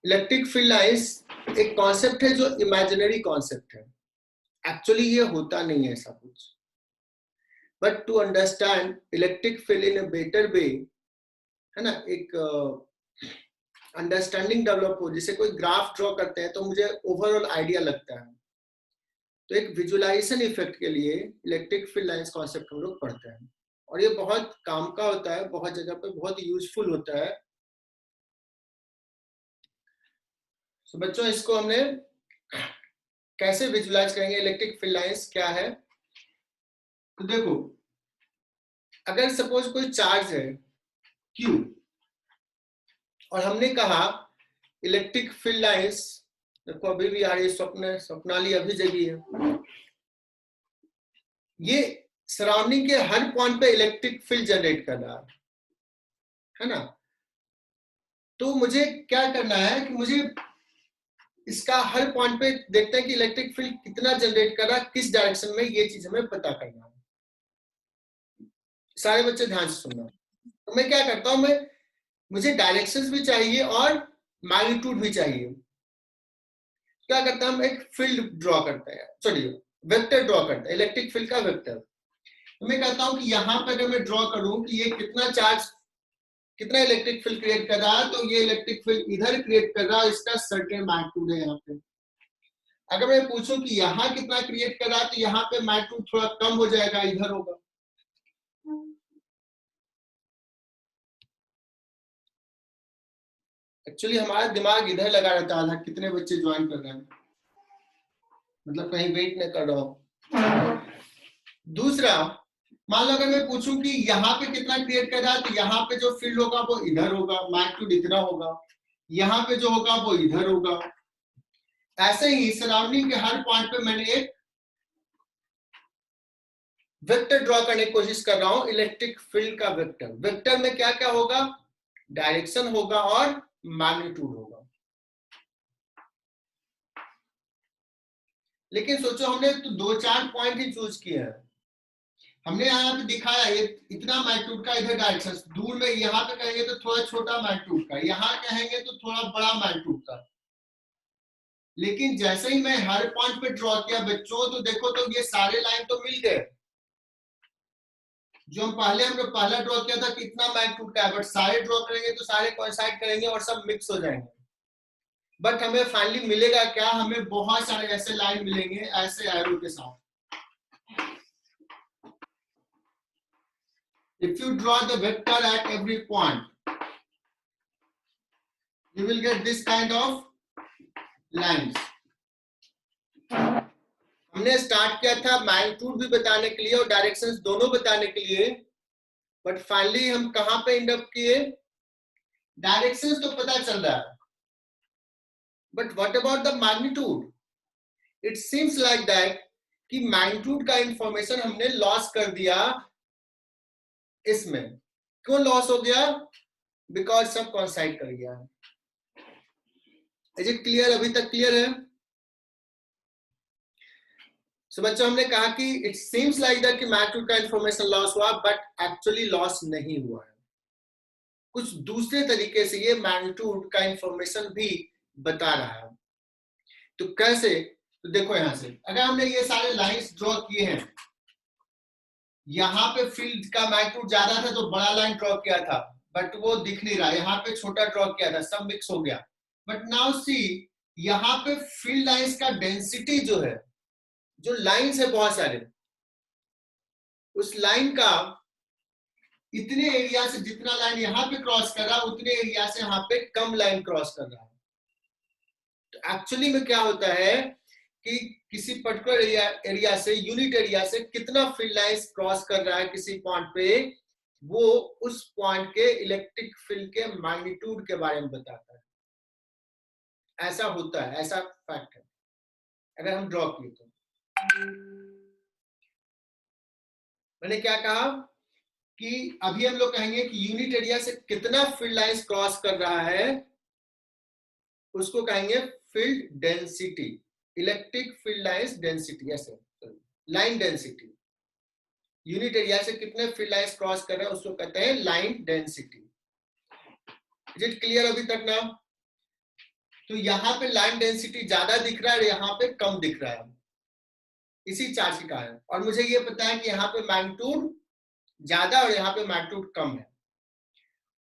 Electric field lines एक concept है जो इमेजिनरी कॉन्सेप्ट है, एक्चुअली ये होता नहीं है ऐसा कुछ। But to understand electric field in a better way, है ना, एक अंडरस्टैंडिंग डेवलप हो, जिसे कोई ग्राफ ड्रॉ करते हैं तो मुझे ओवरऑल आइडिया लगता है। तो एक विजुअलाइजेशन इफेक्ट के लिए इलेक्ट्रिक फील्ड लाइंस कॉन्सेप्ट हम लोग पढ़ते हैं, और ये बहुत काम का होता है, बहुत जगह पे बहुत यूजफुल होता है। तो बच्चों, इसको हमने कैसे विजुअलाइज करेंगे, इलेक्ट्रिक फील्ड लाइंस क्या है। तो देखो, अगर सपोज कोई चार्ज है Q और हमने कहा इलेक्ट्रिक फील्ड लाइंस, देखो अभी भी आ रही है, स्वप्नाली अभी जगी है, ये सराउंडिंग के हर पॉइंट पे इलेक्ट्रिक फील्ड जनरेट कर रहा है ना। तो मुझे क्या करना है कि मुझे इसका हर पॉइंट पे देखते हैं कि इलेक्ट्रिक फील्ड कितना जनरेट कर रहा है, किस डायरेक्शन में, ये चीज हमें पता करना है। सारे बच्चे ध्यान से सुनना। तो मैं क्या करता हूं, मुझे डायरेक्शंस भी चाहिए और मैग्नीट्यूड भी चाहिए। क्या करता हूं, एक फील्ड ड्रॉ करते हैं, चलिए वेक्टर ड्रॉ करते हैं, इलेक्ट्रिक फील्ड का वेक्टर। तो मैं कहता हूं कि यहाँ पे अगर मैं ड्रॉ करूं कि ये कितना चार्ज, कितना इलेक्ट्रिक फील्ड क्रिएट कर रहा है, तो ये इलेक्ट्रिक फील्ड इधर क्रिएट कर रहा है, इसका सर्टेन मैग्नीट्यूड है यहाँ पे। अगर मैं पूछूं कि यहाँ कितना क्रिएट कर रहा है, तो यहाँ पे मैग्नीट्यूड थोड़ा कम हो जाएगा, इधर होगा। एक्चुअली हमारा दिमाग इधर लगा रहता था। कितने बच्चे ज्वाइन कर रहे हैं, मतलब कहीं वेट नहीं कर रहा हूं। दूसरा, मान लो अगर मैं पूछूं कि यहाँ पे कितना क्रिएट कर रहा है, तो यहाँ पे जो फील्ड होगा वो इधर होगा, मैग्नीट्यूड इतना होगा, यहाँ पे जो होगा वो इधर होगा। ऐसे ही सराउंडिंग के हर पॉइंट पे मैंने एक वेक्टर ड्रॉ करने की कोशिश कर रहा हूं, इलेक्ट्रिक फील्ड का वेक्टर। वेक्टर में क्या क्या होगा, डायरेक्शन होगा और मैग्नीट्यूड होगा। लेकिन सोचो, हमने तो 2-4 पॉइंट ही चूज किए हैं। हमने यहाँ पे दिखाया ये इतना मैग्नीट्यूड का, इधर डायरेक्शन, दूर में यहाँ पे कहेंगे तो थोड़ा छोटा मैग्नीट्यूड का, यहाँ कहेंगे तो थोड़ा बड़ा मैग्नीट्यूड का। लेकिन जैसे ही मैं हर पॉइंट पे ड्रॉ किया बच्चों, तो देखो तो ये सारे लाइन तो मिल गए। जो हम हमने पहला ड्रॉ किया था कितना मैग्नीट्यूड का है, बट सारे ड्रॉ करेंगे तो सारे कोइंसाइड करेंगे और सब मिक्स हो जाएंगे। बट हमें फाइनली मिलेगा क्या, हमें बहुत सारे ऐसे लाइन मिलेंगे ऐसे एरो के साथ। If you draw the vector at every point, you will get this kind of lines. हमने स्टार्ट किया था मैग्नीट्यूड भी बताने के लिए और डायरेक्शंस दोनों बताने के लिए, बट फाइनली हम कहां पे एंड अप किए, डायरेक्शंस तो पता चल रहा है, but what about the magnitude. It seems like that कि मैग्नीट्यूड का इंफॉर्मेशन हमने लॉस कर दिया इसमें। क्यों लॉस हो गया, बिकॉज सब कॉन्साइड कर गया। इज इट क्लियर, अभी तक क्लियर है। सो बच्चों, हमने कहा कि इट सीम्स लाइक दैट कि मैग्नीट्यूड का इंफॉर्मेशन लॉस हुआ, बट एक्चुअली लॉस नहीं हुआ है। कुछ दूसरे तरीके से ये मैग्नीट्यूड का इंफॉर्मेशन भी बता रहा है। तो कैसे, तो देखो यहां से अगर हमने ये सारे लाइंस ड्रॉ किए हैं, यहाँ पे फील्ड का मैग्नीट्यूड ज्यादा था तो बड़ा लाइन ड्रॉ किया था, बट वो दिख नहीं रहा। यहाँ पे छोटा ड्रॉ किया था, सब मिक्स हो गया। बट नाउ सी, यहाँ पे फील्ड लाइंस का डेंसिटी जो है, जो लाइंस है बहुत सारे, उस लाइन का इतने एरिया से, जितना लाइन यहाँ पे क्रॉस कर रहा है उतने एरिया से यहाँ पे कम लाइन क्रॉस कर रहा है। तो एक्चुअली में क्या होता है कि किसी पर्टिकुलर एरिया से, यूनिट एरिया से कितना फील्ड लाइंस क्रॉस कर रहा है किसी पॉइंट पे, वो उस पॉइंट के इलेक्ट्रिक फील्ड के मैग्नीट्यूड के बारे में बताता है। ऐसा होता है, ऐसा फैक्ट है अगर हम ड्रॉ किए तो। मैंने क्या कहा कि अभी हम लोग कहेंगे कि यूनिट एरिया से कितना फील्ड लाइंस क्रॉस कर रहा है, उसको कहेंगे field density, electric field lines density, ऐसे लाइन डेंसिटी। यूनिट एरिया से कितने फील्ड लाइंस क्रॉस कर रहे हैं उसको कहते हैं line density. Is it clear अभी तक ना। तो यहाँ पे लाइन डेंसिटी ज्यादा दिख रहा है और यहाँ पे कम दिख रहा है इसी चार्ज के कारण। और मुझे ये पता है कि यहाँ पे मैग्नीट्यूड ज्यादा और यहाँ पे मैग्नीट्यूड कम है।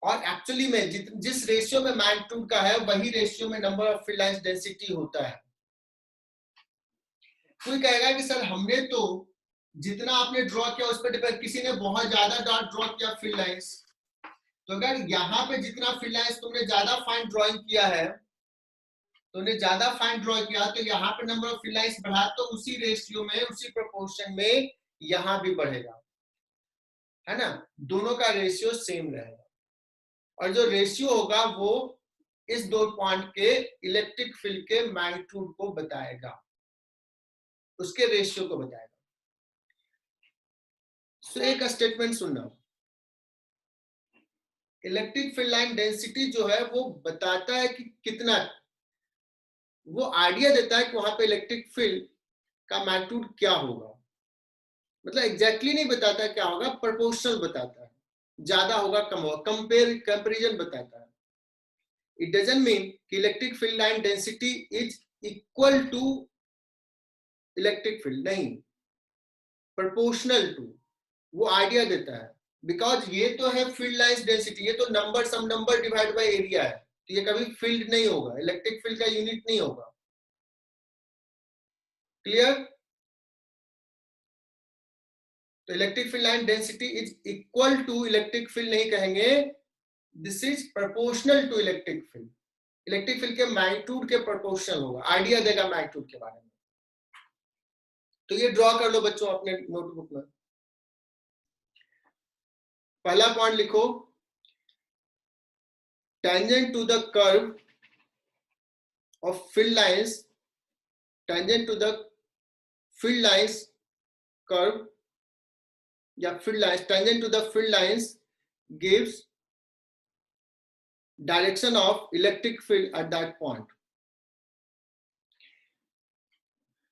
और एक्चुअली में जिस रेशियो में मैग्नीट्यूड का है वही रेशियो में number of field lines density होता है। कोई कहेगा कि सर हमने तो जितना आपने ड्रॉ किया उस पर डिपेंड, किसी ने बहुत ज्यादा डॉट ड्रॉ किया फील्ड लाइंस, तो अगर यहाँ पे जितना फील्ड लाइंस तुमने ज्यादा फाइन ड्रॉइंग किया है, तुमने ज्यादा फाइन ड्रॉ किया तो यहाँ पे नंबर ऑफ फील्ड लाइंस बढ़ा, तो उसी रेशियो में उसी प्रोपोर्शन में यहाँ भी बढ़ेगा, है ना, दोनों का रेशियो सेम रहेगा। और जो रेशियो होगा वो इस दो पॉइंट के इलेक्ट्रिक फील्ड के मैग्नीट्यूड को बताएगा, उसके रेशियो को बताएगा। सो एक स्टेटमेंट सुनना, इलेक्ट्रिक फील्ड लाइन डेंसिटी जो है वो बताता है कि कितना, वो आइडिया देता है कि वहां पे इलेक्ट्रिक फील्ड का मैग्नीट्यूड क्या होगा, मतलब एग्जैक्टली नहीं बताता क्या होगा, प्रोपोर्शनल बताता है, ज्यादा होगा कम होगा, कंपेरिजन बताता है। इट डजंट मीन कि electric field line density is equal to electric field, नहीं, प्रोपोर्शनल टू, वो आइडिया देता है। बिकॉज ये तो है फील्ड लाइंस डेंसिटी, ये तो number some number divide by area है, तो ये कभी फील्ड नहीं होगा, इलेक्ट्रिक फील्ड का यूनिट नहीं होगा। क्लियर? तो electric field line density is equal to electric field नहीं कहेंगे, this is proportional to electric field, electric field के मैग्नीट्यूड के प्रोपोर्शनल होगा, आइडिया देगा मैग्नीट्यूड के बारे में। तो ये ड्रॉ कर लो बच्चों अपने नोटबुक में। पहला पॉइंट लिखो, tangent to the curve of field lines, tangent to the field lines curve या field lines, tangent to the field lines gives direction of electric field at that point।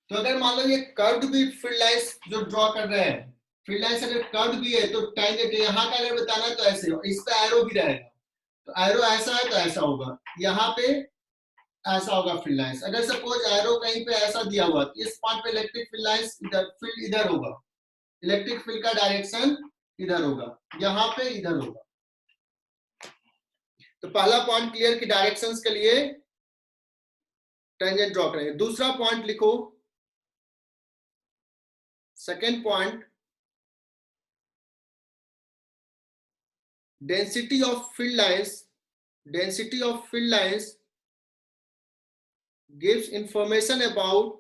तो अगर मान लो ये कर्व्ड भी field lines जो draw कर रहे हैं, फील्ड लाइंस अगर कर्व्ड भी है तो टेंजेंट यहाँ का अगर बताना है तो ऐसे हो, इस पे एरो भी रहेगा, तो एरो ऐसा है तो ऐसा होगा, यहाँ पे ऐसा होगा फील्ड लाइंस। अगर सपोज एरो कहीं पे ऐसा दिया हुआ तो इस पॉइंट पे इलेक्ट्रिक फील्ड लाइंस इधर, फील्ड इधर होगा, इलेक्ट्रिक फील्ड का डायरेक्शन इधर होगा, यहाँ पे इधर होगा। तो पहला पॉइंट क्लियर कि डायरेक्शंस के लिए टेंजेंट ड्रॉ करेंगे। दूसरा पॉइंट लिखो, second point, density of field lines, density of field lines gives information about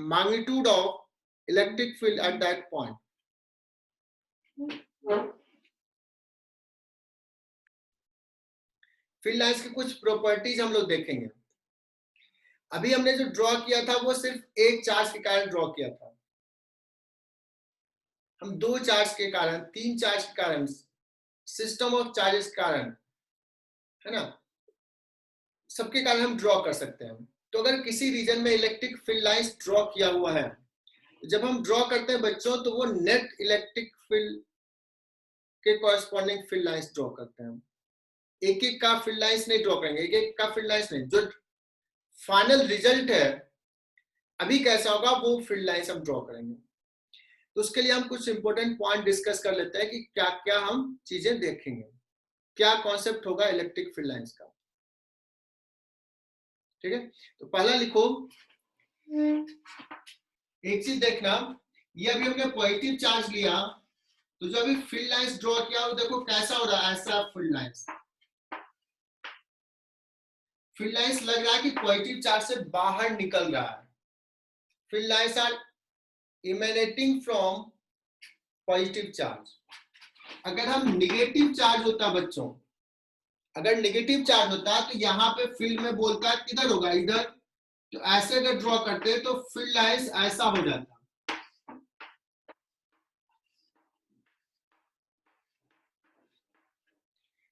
magnitude of electric field at that point। Field lines की कुछ प्रॉपर्टीज हम लोग देखेंगे। अभी हमने जो ड्रॉ किया था वो सिर्फ एक चार्ज के कारण ड्रॉ किया था, हम दो चार्ज के कारण, तीन चार्ज के कारण, सिस्टम ऑफ चार्जेस के कारण, है ना, सबके कारण हम ड्रॉ कर सकते हैं। तो अगर किसी रीजन में इलेक्ट्रिक फील्ड लाइंस ड्रॉ किया हुआ है, जब हम ड्रॉ करते हैं बच्चों तो वो नेट इलेक्ट्रिक फील्ड के कॉरेस्पॉन्डिंग फील्ड लाइंस ड्रॉ करते हैं, एक एक का फील्ड लाइंस नहीं ड्रॉ करेंगे, एक एक का फील्ड लाइंस नहीं, जो फाइनल रिजल्ट है अभी कैसा होगा वो फील्ड लाइंस हम ड्रॉ करेंगे। तो उसके लिए हम कुछ इंपॉर्टेंट पॉइंट डिस्कस कर लेते हैं कि क्या क्या हम चीजें देखेंगे, क्या कॉन्सेप्ट होगा इलेक्ट्रिक फील्ड लाइंस का। ठीक है, तो पहला लिखो, एक चीज देखना, ये अभी हमने पॉजिटिव चार्ज लिया तो जो अभी फील्ड लाइंस ड्रॉ किया वो देखो कैसा हो रहा है, ऐसा फील्ड लाइंस, फील्ड लाइंस लग रहा है कि पॉजिटिव चार्ज से बाहर निकल रहा है, field lines are emanating from positive charge. अगर हम निगेटिव चार्ज होता बच्चों, अगर निगेटिव चार्ज होता तो यहाँ पे फील्ड में बोलता किधर होगा, इधर, तो ऐसे अगर ड्रॉ करते तो फील्ड लाइंस ऐसा हो जाता,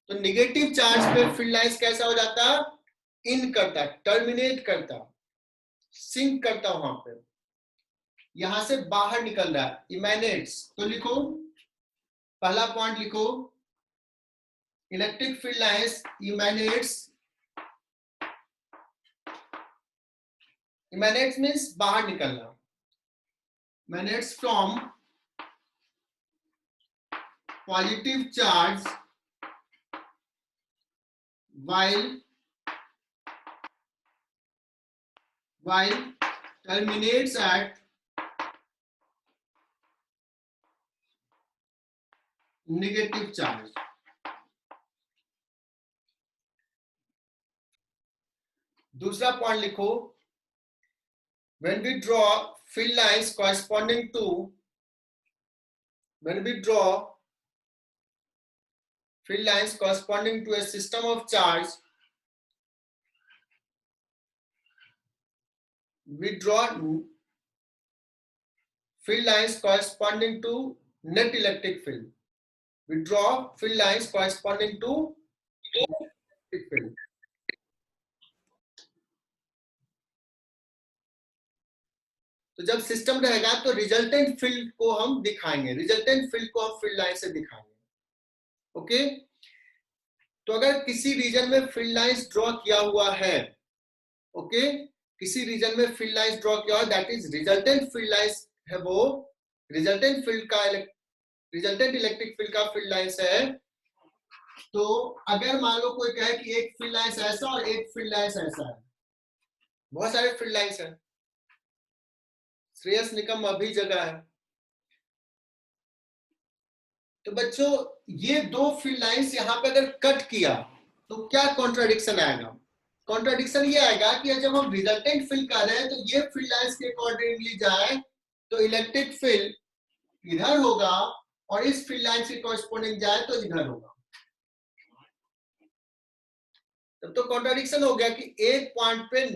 तो निगेटिव चार्ज पे फील्ड लाइंस कैसा हो जाता, इन करता, टर्मिनेट करता, सिंक करता, वहां पे यहां से बाहर निकल रहा है, इमेनेट्स। तो लिखो, पहला पॉइंट लिखो, इलेक्ट्रिक फील्ड लाइंस इमेनेट्स मीन्स बाहर निकलना, emanates from positive charge while terminates at negative charge. दूसरा पॉइंट लिखो, when we draw field lines corresponding to a system of charge, we draw field lines corresponding to net electric field. We draw field lines corresponding to electric field. तो जब system रहेगा तो resultant field को हम दिखाएंगे, resultant field को हम field line से दिखाएंगे. ओके, तो अगर किसी रीजन में फील्ड लाइंस ड्रॉ किया हुआ है, ओके, किसी रीजन में फील्ड लाइंस ड्रॉ किया हुआ, that is resultant field lines है, वो रिजल्टेंट इलेक्ट्रिक फील्ड का फील्ड लाइंस है. तो अगर मान लो कोई कहे कि एक फील्ड लाइंस ऐसा और एक फील्ड लाइंस ऐसा है, बहुत सारे फील्ड लाइंस है, श्रेयस निकम अभी जगह है, तो बच्चों ये दो फील्ड लाइंस यहां पे अगर कट किया तो क्या कॉन्ट्राडिक्शन आएगा? कॉन्ट्राडिक्शन ये आएगा कि जब हम रिजल्टेंट फील्ड कर रहे हैं तो ये फील्ड लाइंस के अकॉर्डिंगली जाए तो इलेक्ट्रिक फील्ड इधर होगा और इस फील्ड लाइन के कॉरेस्पॉन्डिंग जाए तो इधर होगा. तब तो कॉन्ट्राडिक्शन हो गया कि एक पॉइंट पे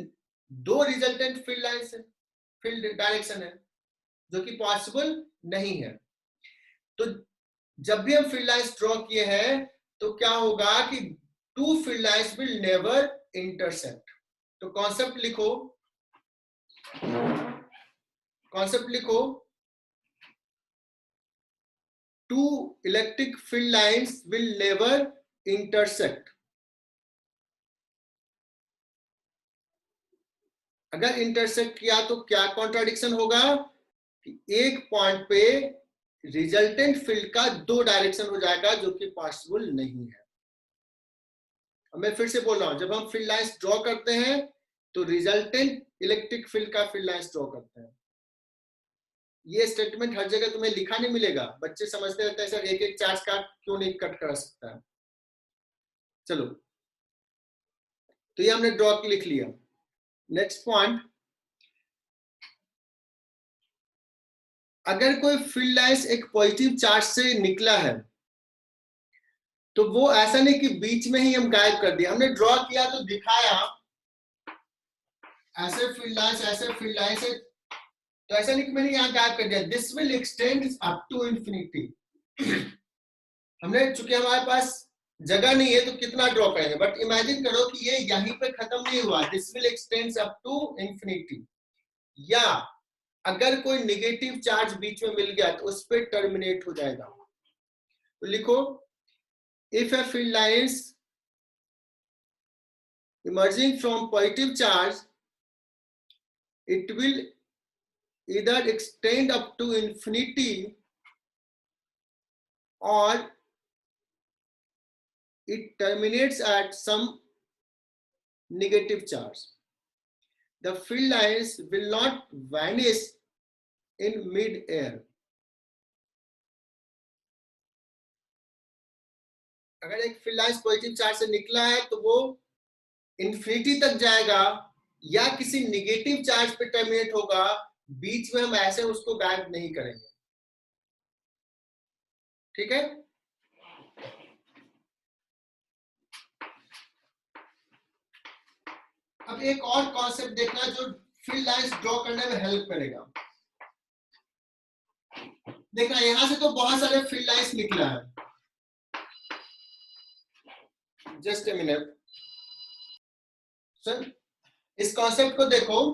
दो रिजल्टेंट फील्ड लाइंस है, फील्ड डायरेक्शन है, जो कि पॉसिबल नहीं है. तो जब भी हम फील्ड लाइंस ड्रॉ किए हैं तो क्या होगा कि two field lines will never intersect. तो कॉन्सेप्ट लिखो, two electric field lines will never intersect. अगर इंटरसेक्ट किया तो क्या कॉन्ट्राडिक्शन होगा कि एक पॉइंट पे रिजल्टेंट फील्ड का दो डायरेक्शन हो जाएगा, जो कि पॉसिबल नहीं है. मैं फिर से बोल रहा हूं, जब हम फील्ड लाइंस ड्रॉ करते हैं तो रिजल्टेंट इलेक्ट्रिक फील्ड का फील्ड लाइंस ड्रॉ करते हैं. ये स्टेटमेंट हर जगह तुम्हें लिखा नहीं मिलेगा. बच्चे समझते रहते हैं सर एक एक चार्ज का क्यों नहीं कट कर सकता है. चलो, तो ये हमने ड्रॉ लिख लिया. नेक्स्ट पॉइंट, अगर कोई फील्ड लाइंस एक पॉजिटिव चार्ज से निकला है तो वो ऐसा नहीं कि बीच में ही हम गायब कर दिया. हमने ड्रॉ किया तो दिखाया ऐसे फील्ड लाइंस है, तो ऐसा नहीं कि मैंने यहां गायब कर दिया. This will extend up to infinity. हमने, चूंकि हमारे पास जगह नहीं है तो कितना ड्रॉ करेंगे, बट इमेजिन करो कि ये यहीं पे खत्म नहीं हुआ. This will extend up to infinity. या अगर कोई नेगेटिव चार्ज बीच में मिल गया तो उस पर टर्मिनेट हो जाएगा. तो लिखो, if a field lines emerging from positive charge, it will either extend up to infinity or it terminates at some negative charge. The field lines will not vanish in mid-air. अगर एक field lines positive charge से निकला है तो वो infinity तक जाएगा या किसी नेगेटिव चार्ज पे टर्मिनेट होगा. बीच में हम ऐसे उसको गायब नहीं करेंगे. ठीक है, अब एक और कॉन्सेप्ट देखना जो फील्ड लाइंस ड्रॉ करने में हेल्प करेगा. देखना, यहां से तो बहुत सारे फील्ड लाइंस निकला है. जस्ट ए मिनट सर, इस कॉन्सेप्ट को देखो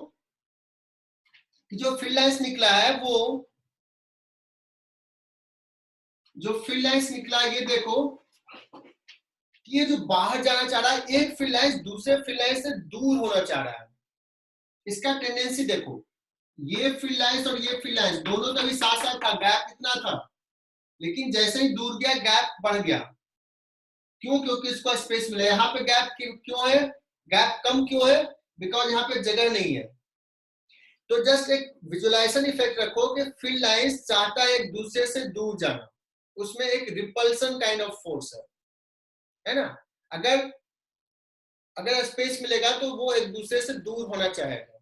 कि जो फील्ड लाइंस निकला है, वो जो फील्ड लाइंस निकला है, ये देखो कि ये जो बाहर जाना चाह रहा है, एक फील्ड लाइन दूसरे फील्ड लाइन से दूर होना चाह रहा है। इसका टेंडेंसी देखो, ये फील्ड लाइंस और ये फील्ड लाइंस दोनों तो अभी साथ साथ था, गैप इतना था, लेकिन जैसे ही दूर गया गैप बढ़ गया। क्यों? क्योंकि इसको स्पेस मिला। यहाँ पे गैप क्यों है, गैप कम क्यों है? बिकॉज यहाँ पे जगह नहीं है। तो जस्ट एक विजुअलाइजेशन इफेक्ट रखो कि फील्ड लाइंस चाहता है एक दूसरे से दूर जाना, उसमें एक रिपल्सन काइंड ऑफ फोर्स है ना। अगर अगर स्पेस मिलेगा तो वो एक दूसरे से दूर होना चाहेगा।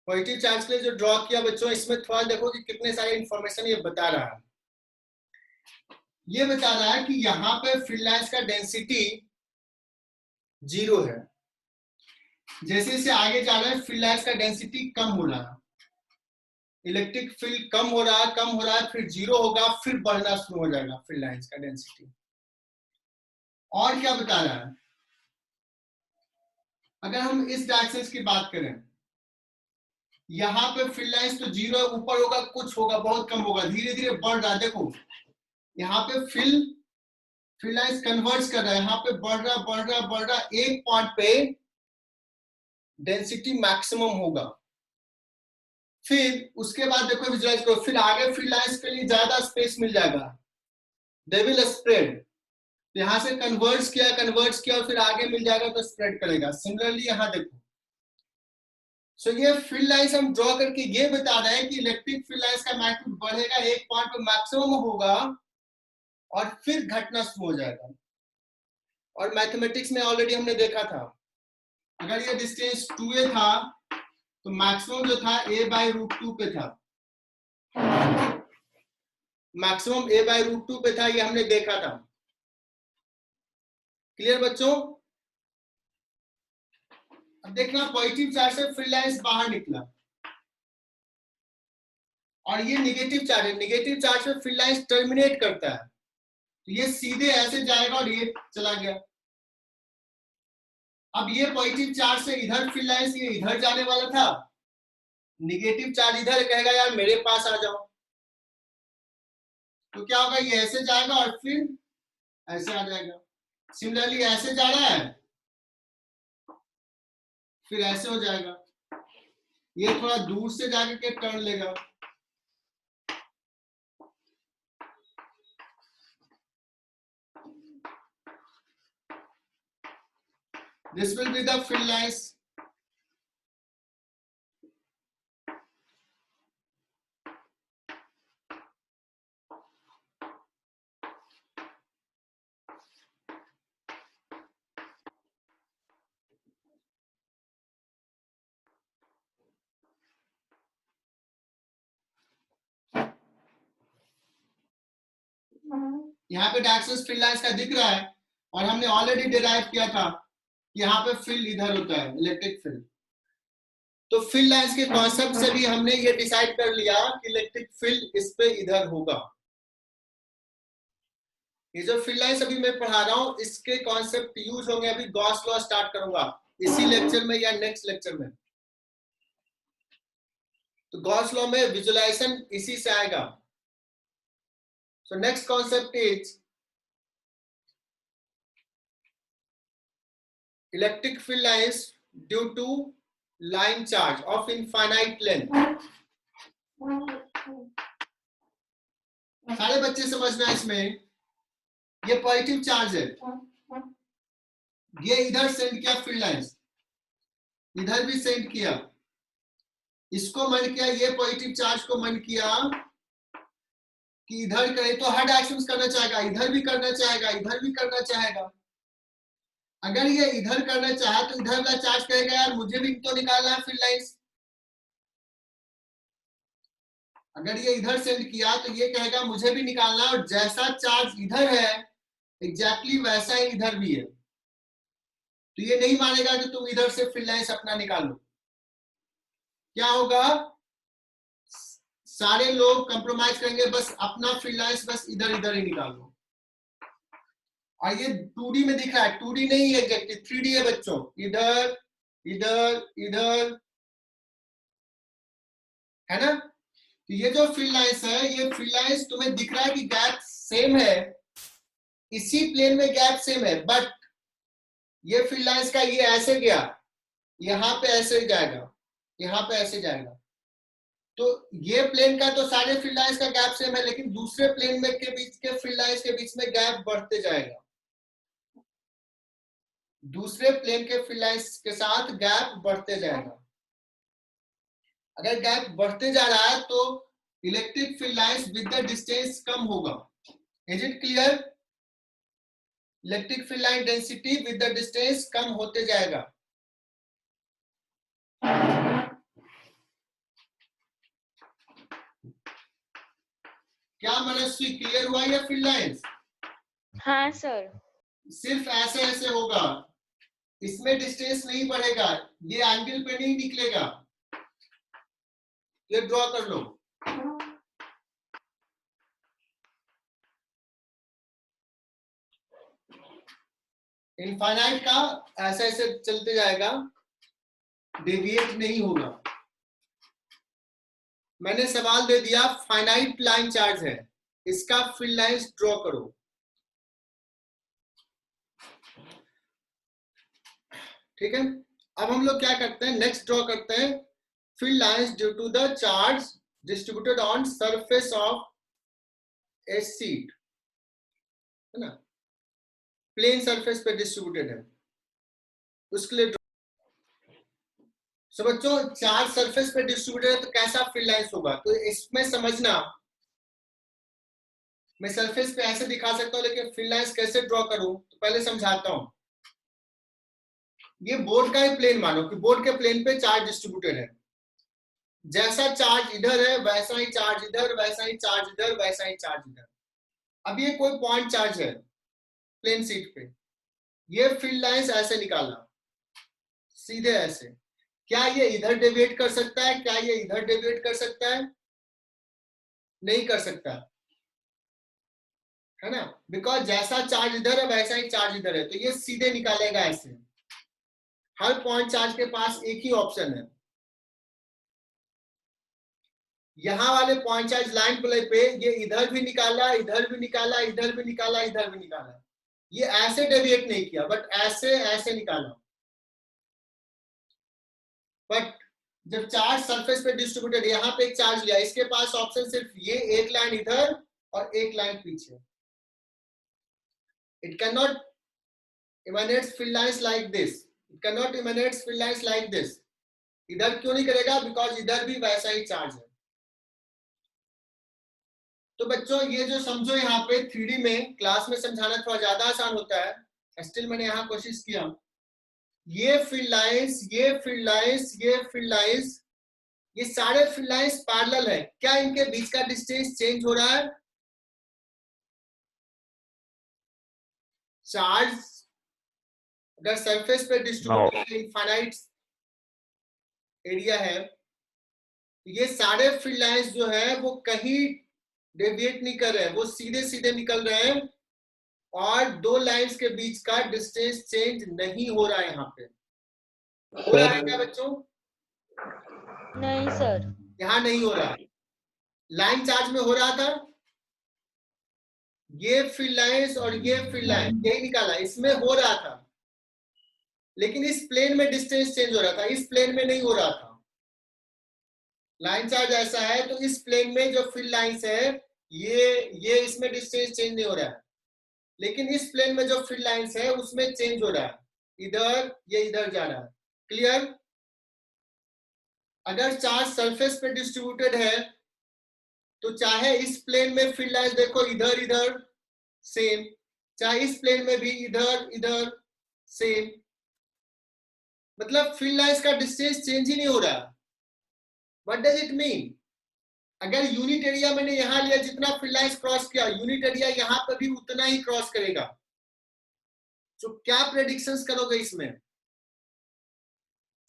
पॉजिटिव चार्ज के लिए जो ड्रॉ किया बच्चों, इसमें थोड़ा देखो कि कितने सारे इंफॉर्मेशन ये बता रहा है। ये बता रहा है कि यहाँ पे फील्ड लाइंस का डेंसिटी 0 है। जैसे जैसे आगे जा रहा है फील्ड लाइंस का डेंसिटी कम हो रहा है, इलेक्ट्रिक फील्ड कम हो रहा है, फिर 0 होगा, फिर बढ़ना शुरू हो जाएगा फील्ड लाइंस का डेंसिटी। और क्या बता रहा है, अगर हम इस डायरेक्शन की बात करें, यहाँ पे फील्ड लाइंस तो 0 ऊपर होगा, कुछ होगा, बहुत कम होगा, धीरे धीरे बढ़ रहा है। देखो यहाँ पे फील्ड लाइंस कन्वर्ज कर रहा है, यहाँ पे बढ़ रहा, एक पॉइंट पे डेंसिटी मैक्सिमम होगा। फिर उसके बाद देखो विजुअलाइज करो, फिर आगे फील्ड लाइंस के लिए ज्यादा स्पेस मिल जाएगा, दे विल स्प्रेड। यहां से कन्वर्ज किया और फिर आगे मिल जाएगा तो स्प्रेड करेगा। सिमिलरली यहाँ देखो, सो ये फील्ड लाइंस हम ड्रॉ करके ये बता रहे हैं कि इलेक्ट्रिक फील्ड लाइंस का मैग्नीट्यूड बढ़ेगा, एक पॉइंट पे मैक्सिमम होगा और फिर घटना शुरू हो जाएगा। और मैथमेटिक्स में ऑलरेडी हमने देखा था, अगर ये डिस्टेंस 2a था तो मैक्सिमम जो था a/√2 पे था, मैक्सिमम a/√2 पे था, ये हमने देखा था। क्लियर बच्चों? अब देखना, पॉजिटिव चार्ज से फील्ड लाइंस बाहर निकला और ये नेगेटिव चार्ज है, नेगेटिव चार्ज से फील्ड लाइंस टर्मिनेट करता है, तो ये सीधे ऐसे जाएगा और ये चला गया। अब ये पॉजिटिव चार्ज से इधर फील्ड लाइंस ये इधर जाने वाला था, नेगेटिव चार्ज इधर कहेगा यार मेरे पास आ जाओ, तो क्या होगा, ये ऐसे जाएगा और फिर ऐसे आ जाएगा। सिमिलरली ऐसे जा रहा है, फिर ऐसे हो जाएगा, ये थोड़ा दूर से जाकर के टर्न लेगा। This will be the field lines. यहाँ पे डायरेक्शंस फील्ड लाइंस का दिख रहा है और हमने ऑलरेडी डिराइव किया था कि यहाँ पे फील्ड इधर होता है, इलेक्ट्रिक फील्ड। तो फील्ड लाइंस के कॉन्सेप्ट से भी हमने ये डिसाइड कर लिया कि इलेक्ट्रिक फील्ड इस पे इधर होगा। ये जो फील्ड लाइंस अभी मैं पढ़ा रहा हूँ इसके कॉन्सेप्ट यूज होंगे, अभी गॉस लॉ स्टार्ट करूंगा इसी लेक्चर में या नेक्स्ट लेक्चर में। तो गॉस लॉ में विजुअलाइजेशन इसी से आएगा। So next concept is electric field lines due to line charge of infinite length. सारे बच्चे समझना इसमें, ये पॉजिटिव चार्ज है, ये इधर सेंड किया फील्ड लाइंस, इधर भी सेंड किया, इसको मन किया, ये पॉजिटिव चार्ज को मन किया कि इधर करे तो हर डायरेक्शन करना चाहेगा, इधर भी करना चाहेगा, इधर भी करना चाहेगा। अगर ये इधर करना चाहे तो इधर वाला चार्ज कहेगा यार मुझे भी तो निकालना है फील्ड लाइंस। अगर ये इधर सेंड किया तो ये कहेगा मुझे भी निकालना है, और जैसा चार्ज इधर है एग्जैक्टली वैसा ही इधर भी है, तो ये नहीं मानेगा कि तुम इधर से फील्ड लाइंस अपना निकालो। क्या होगा, सारे लोग कंप्रोमाइज करेंगे, बस अपना फील्ड लाइंस बस इधर इधर ही निकालो। और ये 2D में दिख रहा है, 2D नहीं है एग्जैक्टली 3D है बच्चों, इधर इधर इधर, है ना। तो ये जो फील्ड लाइंस है, ये फील्ड लाइंस तुम्हें दिख रहा है कि गैप सेम है, इसी प्लेन में गैप सेम है, बट ये फील्ड लाइंस का ये ऐसे गया, यहाँ पे ऐसे जाएगा, यहाँ पे ऐसे जाएगा, तो ये प्लेन का तो सारे फील्ड लाइंस का गैप सेम है, लेकिन दूसरे प्लेन में के बीच के फील्ड लाइंस के बीच में गैप बढ़ते जाएगा, दूसरे प्लेन के फील्ड लाइंस के साथ गैप बढ़ते जाएगा। अगर गैप बढ़ते जा रहा है तो electric field lines with the distance कम होगा। Is it clear? Electric field line density with the distance कम होते जाएगा। क्या मनस्वी क्लियर हुआ या फील्ड लाइंस? हाँ सर। सिर्फ ऐसे ऐसे होगा, इसमें डिस्टेंस नहीं बढ़ेगा, ये एंगल पे नहीं निकलेगा। ये ड्रॉ कर लो। इनफाइनाइट का ऐसे ऐसे चलते जाएगा, डेविएट नहीं होगा। मैंने सवाल दे दिया, फाइनाइट लाइन चार्ज है, इसका फील्ड लाइंस ड्रॉ करो। ठीक है, अब हम लोग क्या करते हैं, नेक्स्ट ड्रॉ करते हैं field lines due to the charge distributed on surface of a sheet, है ना, प्लेन सरफेस पे डिस्ट्रीब्यूटेड है, उसके लिए सो बच्चों चार्ज सरफेस पे डिस्ट्रीब्यूटेड है तो कैसा फील्ड लाइंस होगा, तो इसमें समझना, मैं सरफेस पे ऐसे दिखा सकता हूं, लेकिन फील्ड लाइंस कैसे ड्रॉ करूं तो पहले समझाता हूं। ये बोर्ड का ही प्लेन मानो कि बोर्ड के प्लेन पे चार्ज डिस्ट्रीब्यूटेड है, जैसा चार्ज इधर है वैसा ही चार्ज इधर, वैसा ही चार्ज इधर, वैसा ही चार्ज इधर। अब ये कोई पॉइंट चार्ज है प्लेन शीट पे, ये फील्ड लाइंस ऐसे निकाला सीधे ऐसे, क्या ये इधर डेविएट कर सकता है, क्या ये इधर डेविएट कर सकता है? नहीं कर सकता, है ना, बिकॉज जैसा चार्ज इधर है वैसा ही चार्ज इधर है, तो ये सीधे निकालेगा ऐसे। हर पॉइंट चार्ज के पास एक ही ऑप्शन है, यहां वाले पॉइंट चार्ज लाइन प्ले पे ये इधर भी निकाला, इधर भी निकाला, इधर भी निकाला, इधर भी निकाला, ये ऐसे डेविएट नहीं किया, बट ऐसे ऐसे निकाला। बट जब चार्ज सरफेस पे डिस्ट्रीब्यूटेड, यहाँ पे एक चार्ज लिया, इसके पास ऑप्शन सिर्फ ये एक लाइन इधर और एक लाइन पीछे। It can not emanate field lines like this, it can not emanate field lines like this. इधर क्यों नहीं करेगा? बिकॉज इधर भी वैसा ही चार्ज है। तो बच्चों ये जो समझो यहाँ पे 3D में क्लास में समझाना थोड़ा ज्यादा आसान होता है, स्टिल मैंने यहाँ कोशिश किया। ये फील्ड लाइंस, ये फील्ड लाइंस, ये फील्ड लाइंस, ये सारे फील्ड लाइंस पैरेलल है, क्या इनके बीच का डिस्टेंस चेंज हो रहा है? चार्ज अगर सरफेस पे डिस्ट्रीब्यूटेड इनफाइनाइट एरिया है, ये सारे फील्ड लाइंस जो है वो कहीं डेविएट नहीं कर रहे हैं, वो सीधे सीधे निकल रहे हैं, और दो लाइंस के बीच का डिस्टेंस चेंज नहीं हो रहा है। यहाँ पे हो रहा है क्या बच्चों? नहीं सर, यहाँ नहीं हो रहा। लाइन चार्ज में हो रहा था, ये फील्ड लाइंस और ये फील्ड लाइन यही निकाला, इसमें हो रहा था, लेकिन इस प्लेन में डिस्टेंस चेंज हो रहा था, इस प्लेन में नहीं हो रहा था। लाइन चार्ज ऐसा है तो इस प्लेन में जो फील्ड लाइंस है ये इसमें डिस्टेंस चेंज नहीं हो रहा है, लेकिन इस प्लेन में जो फील्ड लाइंस है उसमें चेंज हो रहा है, इधर ये इधर जा रहा है। क्लियर? अगर चार्ज सरफेस पे डिस्ट्रीब्यूटेड है तो चाहे इस प्लेन में फील्ड लाइंस देखो इधर इधर सेम, चाहे इस प्लेन में भी इधर इधर सेम, मतलब फील्ड लाइंस का डिस्टेंस चेंज ही नहीं हो रहा। What does it mean? अगर यूनिट एरिया मैंने यहां लिया, जितना फील्ड लाइंस क्रॉस किया, यूनिट एरिया यहां पर भी उतना ही क्रॉस करेगा। तो क्या प्रेडिक्शंस करोगे इसमें?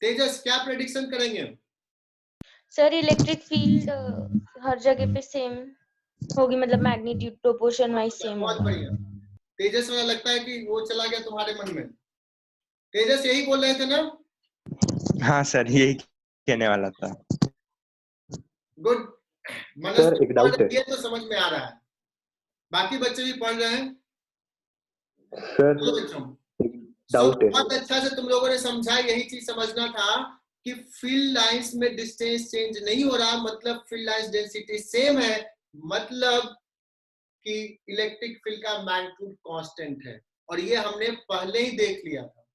तेजस क्या प्रेडिक्शन करेंगे? सर इलेक्ट्रिक फील्ड हर जगह पे सेम होगी, मतलब मैग्नीट्यूड प्रोपोर्शन वाइज सेम बहुत होगा। बढ़िया। तेजस वाला लगता है कि वो चला गया तुम्हारे मन में। तेजस यही बोल रहे थे ना? हाँ सर, यही कहने वाला था। गुड। सर एक डाउट है, ये तो समझ में आ रहा है। बाकी बच्चे भी पढ़ रहे हैं सर बच्चों? डाउट है। बहुत अच्छा से तुम लोगों ने समझा, यही चीज समझना था कि फील्ड लाइंस में डिस्टेंस चेंज नहीं हो रहा, मतलब फील्ड लाइंस डेंसिटी सेम है, मतलब कि इलेक्ट्रिक फील्ड का मैग्नीट्यूड कांस्टेंट है। और ये हमने पहले ही देख लिया था,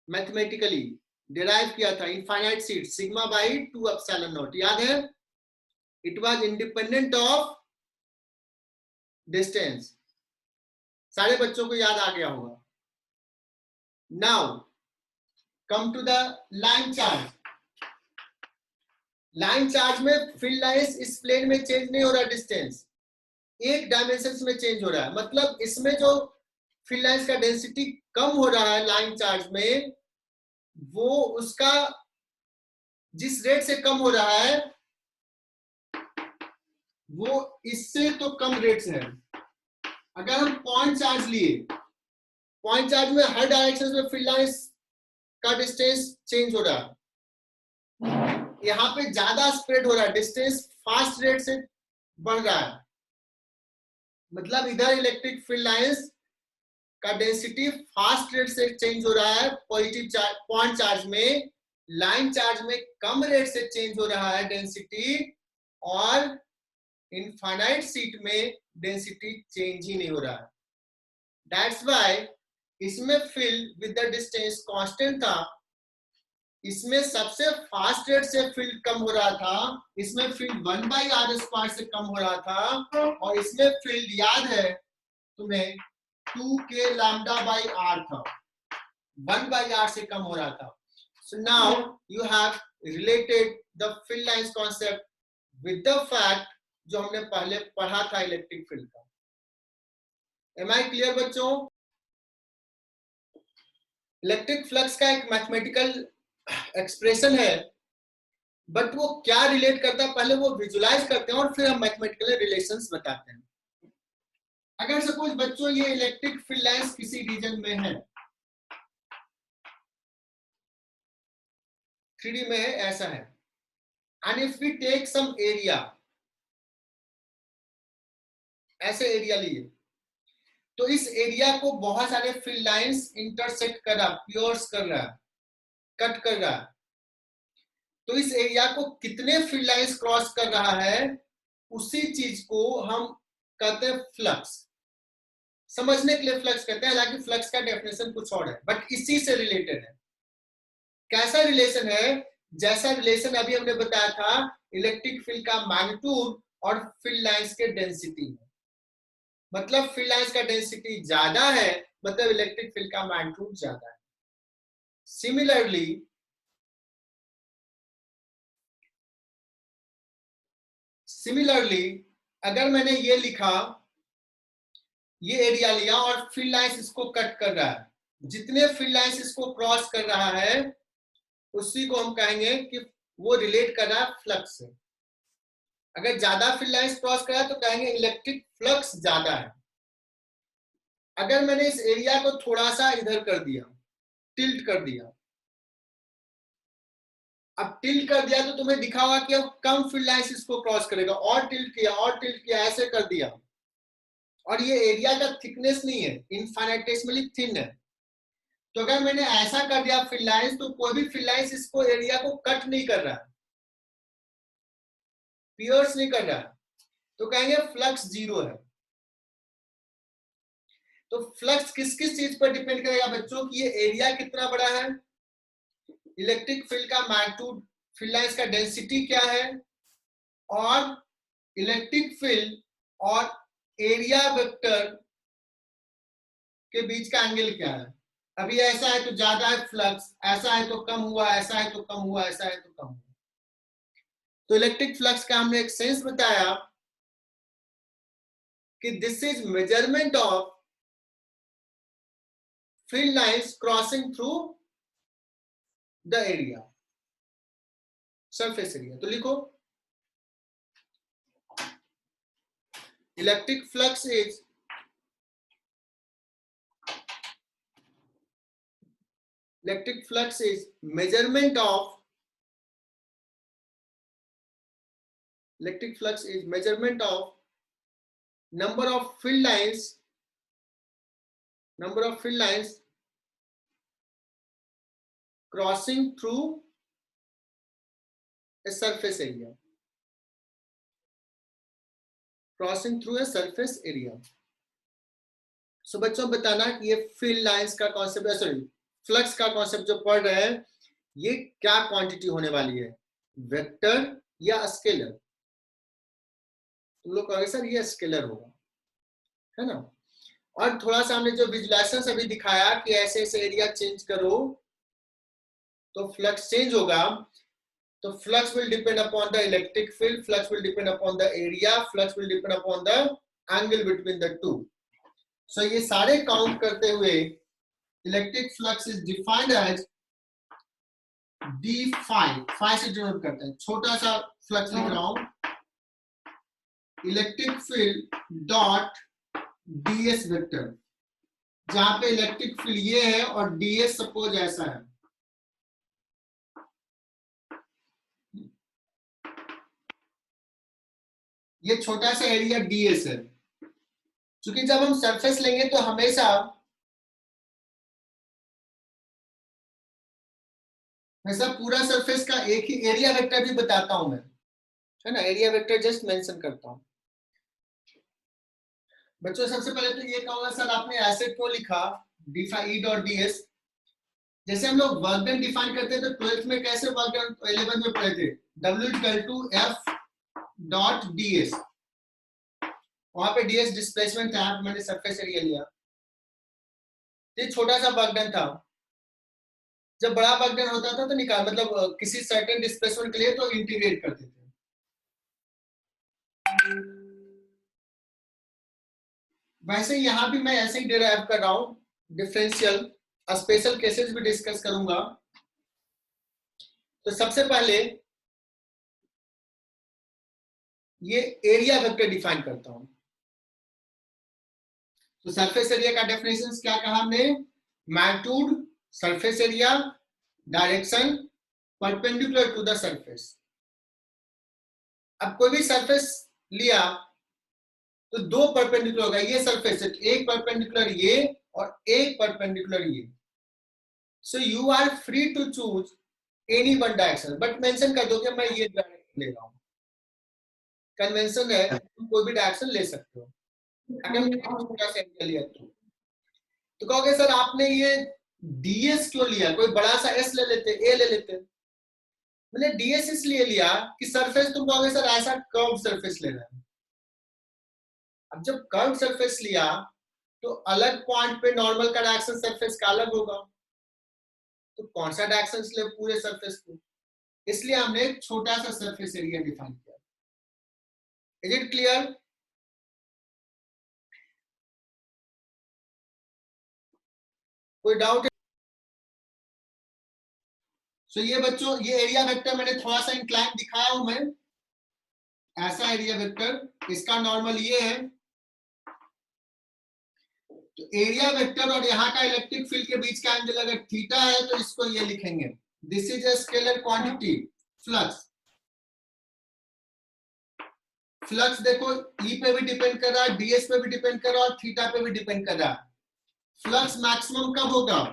मैथमेटिकली डिराइव किया था, infinite sheet sigma by 2 epsilon naught, याद है? It was independent of distance. सारे बच्चों को याद आ गया होगा। Now come to the line charge. Line charge में फील्ड लाइंस इस प्लेन में चेंज नहीं हो रहा, डिस्टेंस एक डायमेंशन में चेंज हो रहा है, मतलब इसमें जो फील्ड लाइंस का डेंसिटी कम हो रहा है लाइन चार्ज में, वो उसका जिस रेट से कम हो रहा है वो इससे तो कम रेट से है। अगर हम पॉइंट चार्ज लिए, पॉइंट चार्ज में हर डायरेक्शन में फील्ड लाइंस का डिस्टेंस चेंज हो रहा है, यहाँ पे ज्यादा स्प्रेड हो रहा है, डिस्टेंस फास्ट रेट से बढ़ रहा है, मतलब इधर इलेक्ट्रिक फील्ड लाइंस का डेंसिटी फास्ट रेट से चेंज हो रहा है पॉजिटिव चार्ज, पॉइंट चार्ज में। लाइन चार्ज में कम रेट से चेंज हो रहा है डेंसिटी, और इनफाइनाइट सीट में डेंसिटी चेंज ही नहीं हो रहा है। दैट्स व्हाई इसमें field with the distance constant था, इसमें सबसे फास्ट रेट से फील्ड कम हो रहा था, इसमें फील्ड 1/r² से कम हो रहा था, और इसमें फील्ड याद है तुम्हें 2k lambda by r था, 1/r से कम हो रहा था। So now you have related the field lines concept with the fact जो हमने पहले पढ़ा था इलेक्ट्रिक फील्ड का। Am I clear बच्चों? इलेक्ट्रिक फ्लक्स का एक मैथमेटिकल एक्सप्रेशन है, बट वो क्या रिलेट करता है पहले वो विजुलाइज करते हैं और फिर हम मैथमेटिकल रिलेशंस बताते हैं। अगर सपोज बच्चों ये इलेक्ट्रिक फील्ड लाइंस किसी रीजन में है, 3D में है, ऐसा है, and if we take some area, ऐसे एरिया लिए, तो इस एरिया को बहुत सारे फील्ड लाइंस इंटरसेक्ट कर रहा, पियर्स कर रहा है, कट कर रहा है, तो इस एरिया को कितने फील्ड लाइंस क्रॉस कर रहा है, उसी चीज को हम कहते हैं फ्लक्स। समझने के लिए फ्लक्स कहते हैं, हालांकि फ्लक्स का डेफिनेशन कुछ और है, बट इसी से रिलेटेड है। कैसा रिलेशन है? जैसा रिलेशन अभी हमने बताया था इलेक्ट्रिक फील्ड का मैग्नीट्यूड और फील्ड लाइंस के डेंसिटी में, मतलब फील्ड लाइंस का डेंसिटी ज्यादा है, मतलब इलेक्ट्रिक फील्ड का मैग्नीट्यूड ज्यादा है। सिमिलरली अगर मैंने ये लिखा, ये एरिया लिया और फील्ड लाइंस इसको कट कर रहा है, जितने फील्ड लाइंस इसको क्रॉस कर रहा है उसी को हम कहेंगे कि वो रिलेट कर रहा है फ्लक्स से। अगर ज्यादा फील्ड लाइंस क्रॉस कर रहा है तो कहेंगे इलेक्ट्रिक फ्लक्स ज्यादा है। अगर मैंने इस एरिया को थोड़ा सा इधर कर दिया, टिल्ट कर दिया, अब टिल्ट कर दिया तो तुम्हें दिखा होगा कि अब कम फील्ड लाइंस इसको क्रॉस करेगा, और टिल्ट किया और टिल्ट किया, ऐसे कर दिया, और ये एरिया का थिकनेस नहीं है, इनफाइनेटेसिमली थिन है। तो अगर मैंने ऐसा कर दिया फील्ड लाइंस, तो कोई भी फील्ड लाइंस इसको एरिया को कट नहीं कर रहा है, पियर्स नहीं कर रहा है, तो कहेंगे फ्लक्स जीरो है। तो फ्लक्स किस किस चीज पर डिपेंड करेगा बच्चों की? ये एरिया कितना बड़ा है, इलेक्ट्रिक फील्ड का मैग्नीट्यूड, फील्ड लाइंस का डेंसिटी क्या है, और इलेक्ट्रिक फील्ड और एरिया वेक्टर के बीच का एंगल क्या है। अभी ऐसा है तो ज्यादा है फ्लक्स, ऐसा है तो कम हुआ, ऐसा है तो कम हुआ, ऐसा है तो कम हुआ। तो इलेक्ट्रिक फ्लक्स का हमने एक सेंस बताया कि this is measurement of field lines crossing through the area, surface area. तो लिखो electric flux is measurement of number of field lines crossing through a surface area. Crossing through a surface area. So बच्चों बताना कि ये field lines का concept है, sorry flux का concept जो पढ़ रहे हैं, ये क्या क्वांटिटी होने वाली है, वेक्टर या स्केलर? तुम लोग कहोगे सर ये स्केलर होगा, है ना। और थोड़ा सा हमने जो विजुलाइजेशन अभी दिखाया कि ऐसे ऐसे एरिया चेंज करो तो फ्लक्स चेंज होगा, तो flux will depend upon the electric field, flux will depend upon the area, flux will depend upon the angle between the two. So ये सारे काउंट करते हुए electric flux is defined as D phi से denote करते हैं, छोटा सा flux लिख रहा हूं, electric field dot ds vector, जहां पे इलेक्ट्रिक फील्ड ये है और ds सपोज ऐसा है। ये छोटा सा एरिया ds है, क्योंकि जब हम सरफेस लेंगे तो हमेशा पूरा सरफेस का एक ही एरिया वेक्टर भी बताता हूं मैं, है ना, एरिया वेक्टर जस्ट मेंशन करता हूं। बच्चों सबसे पहले तो ये कहूंगा सर आपने ऐसे क्यों लिखा ई डॉट ds? जैसे हम लोग वर्क डन डिफाइन करते हैं तो 12th में कैसे वर्क डन 11th में पढ़े थे, W equal to F dot ds, वहां पे ds डिस्प्लेसमेंट था, मैंने सरफेस एरिया लिया, ये छोटा सा वर्क डन था। जब बड़ा वर्क डन होता था तो निकाल मतलब किसी सर्टेन डिस्प्लेसमेंट के लिए तो इंटीग्रेट करते थे। वैसे यहां भी मैं ऐसे ही डिराइव कर रहा हूं, डिफरेंशियल स्पेशल केसेस भी डिस्कस करूंगा। तो सबसे पहले ये एरिया वेक्टर डिफाइन करता हूं। तो सरफेस एरिया का डेफिनेशन क्या कहा हमने, magnitude, surface area, direction perpendicular to the surface. अब कोई भी सरफेस लिया तो दो परपेंडिकुलर होगा, ये सरफेस है, एक परपेंडिकुलर ये और एक परपेंडिकुलर ये। So you are free to choose any one direction, but mention कर दो कि मैं ये डायरेक्शन ले रहा हूं, कन्वेंशन है, तुम कोई भी डायरेक्शन ले सकते हो। अगर मैंने छोटा सा एरिया लिया तो कहोगे सर आपने ये ds क्यों लिया, कोई बड़ा सा s ले लेते, a ले लेते। मैंने ds इसलिए लिया कि सरफेस, तुम कहोगे सर ऐसा कर्व सरफेस लेना है। अब जब कर्व सरफेस लिया तो अलग पॉइंट पे नॉर्मल का डायरेक्शन सरफेस का अलग होगा, तो कौन सा डायरेक्शन ले पूरे सरफेस को, इसलिए हमने एक छोटा सा सरफेस एरिया डिफाइन किया। Is it clear? कोई डाउट? सो ये बच्चों ये एरिया वेक्टर मैंने थोड़ा सा इंक्लाइन दिखाया हूं मैं, ऐसा एरिया वेक्टर, इसका नॉर्मल ये है। तो एरिया वेक्टर और यहाँ का इलेक्ट्रिक फील्ड के बीच का एंगल अगर थीटा है तो इसको ये लिखेंगे, this is a scalar quantity flux. Flux देखो ई पे भी डिपेंड कर रहा है, ds पे भी डिपेंड कर रहा है और थीटा पे भी डिपेंड कर रहा है। फ्लक्स मैक्सिमम कब होगा,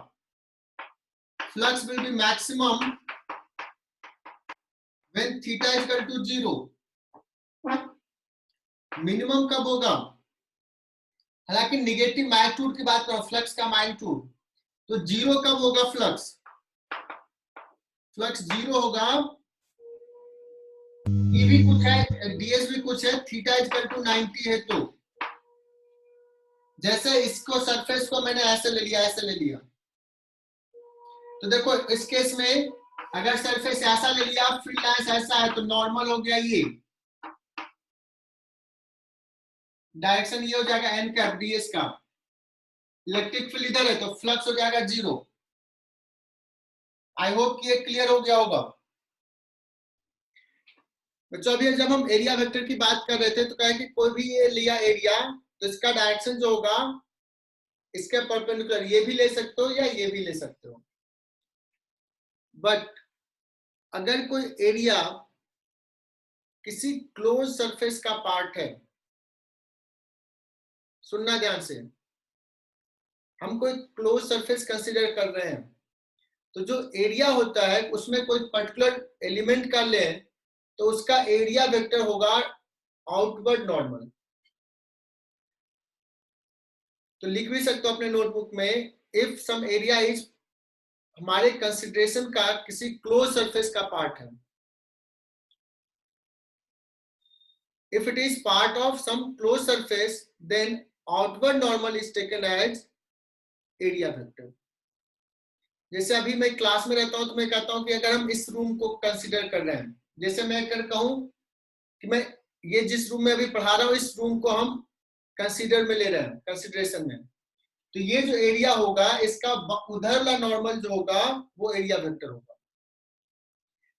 flux will be maximum when theta is equal to 0। Minimum कब होगा, हालांकि निगेटिव मैग्नीट्यूड की बात करो, फ्लक्स का मैग्नीट्यूड, तो 0 कब होगा, फ्लक्स 0 होगा, ई भी कुछ है, ds भी कुछ है, थीटा इज इक्वल टू 90 है। तो जैसे इसको सरफेस को मैंने ऐसे ले लिया, ऐसे ले लिया, तो देखो इस केस में अगर सरफेस ऐसा ले लिया, फील्ड लाइंस ऐसा है, तो नॉर्मल हो गया ये, डायरेक्शन ये हो जाएगा एन कैप ds का, इलेक्ट्रिक फील्ड इधर है तो फ्लक्स हो जाएगा 0। आई होप कि ये क्लियर हो गया होगा बच्चों। अभी जब हम एरिया वेक्टर की बात कर रहे थे तो कहा कि कोई भी ये लिया एरिया तो इसका डायरेक्शन जो होगा इसके परपेंडिकुलर ये भी ले सकते हो या ये भी ले सकते हो। बट अगर कोई एरिया किसी क्लोज सरफेस का पार्ट है सुनना ध्यान से, हम कोई क्लोज सरफेस कंसीडर कर रहे हैं, तो जो एरिया होता है उसमें कोई पर्टिकुलर एलिमेंट का लें तो उसका एरिया वेक्टर होगा आउटवर्ड नॉर्मल। तो लिख भी सकते हो अपने नोटबुक में, इफ सम एरिया इज हमारे कंसिडरेशन का किसी क्लोज सरफेस का पार्ट है, if it is part of some closed surface then outward normal is taken as area vector। जैसे अभी मैं क्लास में रहता हूं तो मैं कहता हूं कि अगर हम इस रूम को कंसीडर कर रहे हैं, जैसे मैं अगर कहूं कि मैं ये जिस रूम में अभी पढ़ा रहा हूं इस रूम को हम कंसीडर में ले रहे हैं, कंसीडरेशन में, तो ये जो एरिया होगा इसका उधर वाला नॉर्मल जो होगा वो एरिया वेक्टर होगा।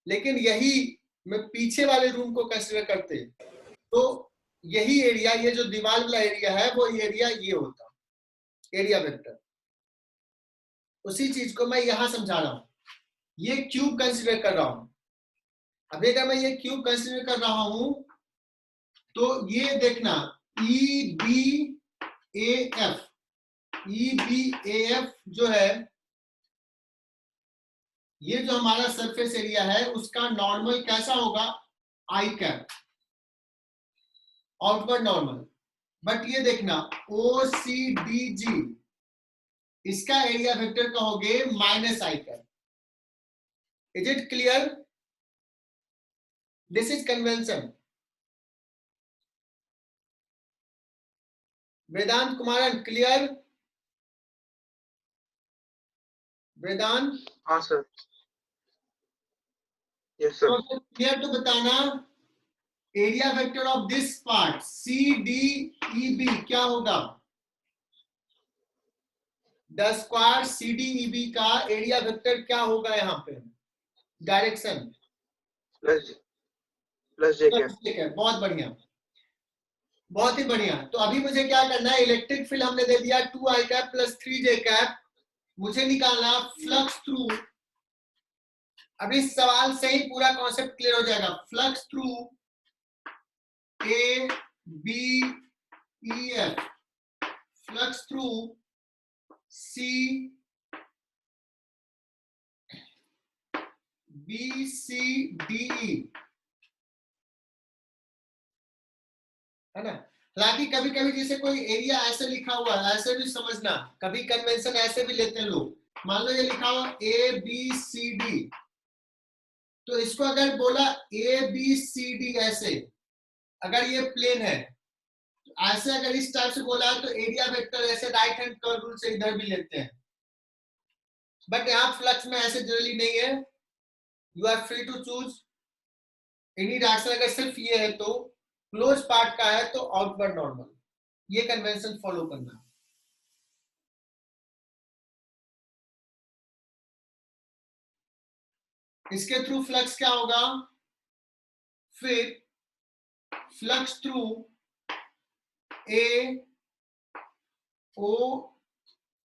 लेकिन यही मैं पीछे वाले रूम को कंसीडर करते तो यही एरिया, ये जो दीवार वाला एरिया है वो एरिया ये होता एरिया वेक्टर। उसी चीज को मैं यहां समझा रहा हूं, ये क्यूब कंसीडर कर रहा हूं। अभी अगर मैं ये क्यूब कंसीडर कर रहा हूं तो ये देखना EBAF जो है, ये जो हमारा सरफेस एरिया है उसका नॉर्मल कैसा होगा, I cap, outward normal. But ये देखना OCDG इसका एरिया वेक्टर कहोगे minus I cap. Is it clear? This is convention. Vedant Kumaran clear? Vedant? हाँ सर। Yes sir. तो क्लियर तो बताना, area vector of this part CDEB क्या होगा? द स्क्वायर CDEB का एरिया वेक्टर क्या होगा? यहाँ पे डायरेक्शन प्लस जे। बहुत बढ़िया, बहुत ही बढ़िया। तो अभी मुझे क्या करना है, इलेक्ट्रिक फील्ड हमने दे दिया 2i cap plus 3j cap, मुझे निकालना फ्लक्स थ्रू। अभी इस सवाल से ही पूरा कॉन्सेप्ट क्लियर हो जाएगा। Flux through ABEF, flux through CBCDE, है ना। हालांकि कभी कभी जैसे कोई एरिया ऐसे लिखा हुआ है, ऐसे भी समझना, कभी कन्वेंशन ऐसे भी लेते हैं लोग। मान लो ये लिखा हुआ ABCD, तो इसको अगर बोला ABCD ऐसे, अगर ये प्लेन है तो ऐसे अगर इस टाइप से बोला है तो एरिया वेक्टर ऐसे राइट हैंड कर्व रूल से इधर भी लेते हैं। बट यहाँ फ्लक्स में ऐसे जनरली नहीं है, you are free to choose any direction. अगर सिर्फ ये है तो क्लोज पार्ट का है तो आउटवर्ड नॉर्मल, ये कन्वेंशन फॉलो करना। इसके थ्रू फ्लक्स क्या होगा, फिर फ्लक्स थ्रू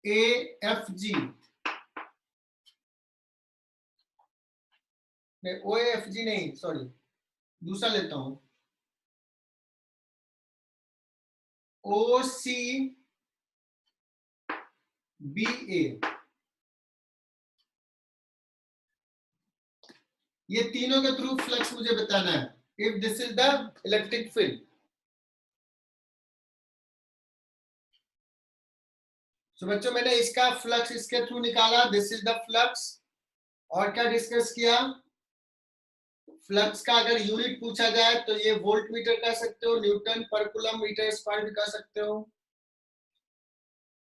OAFG, नहीं OAFG नहीं, सॉरी दूसरा लेता हूं, OCBA। ये तीनों के थ्रू फ्लक्स मुझे बताना है, if this is the electric field. तो बच्चों मैंने इसका फ्लक्स इसके थ्रू निकाला, दिस इज द फ्लक्स। और क्या डिस्कस किया, फ्लक्स का अगर यूनिट पूछा जाए तो ये वोल्ट मीटर कह सकते हो, न्यूटन पर कूलम मीटर स्क्वायर भी कह सकते हो।